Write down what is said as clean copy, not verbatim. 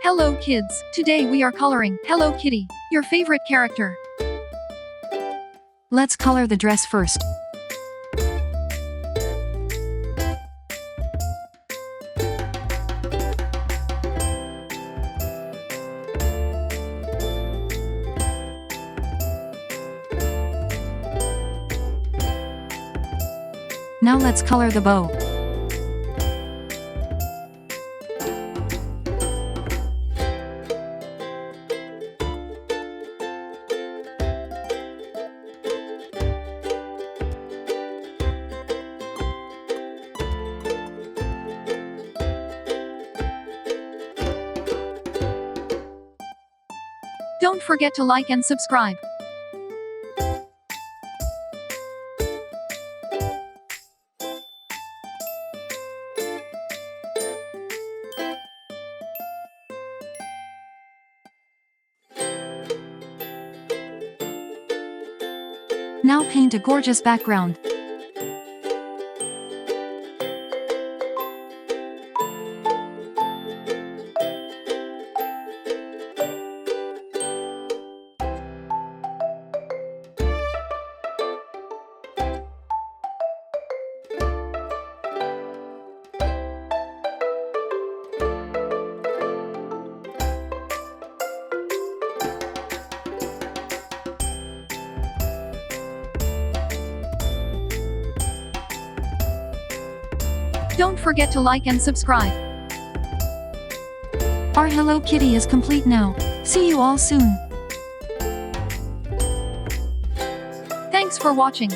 Hello kids, today we are coloring Hello Kitty, your favorite character. Let's color the dress first. Now let's color the bow. Don't forget to like and subscribe. Now paint a gorgeous background. Don't forget to like and subscribe. Our Hello Kitty is complete now. See you all soon. Thanks for watching.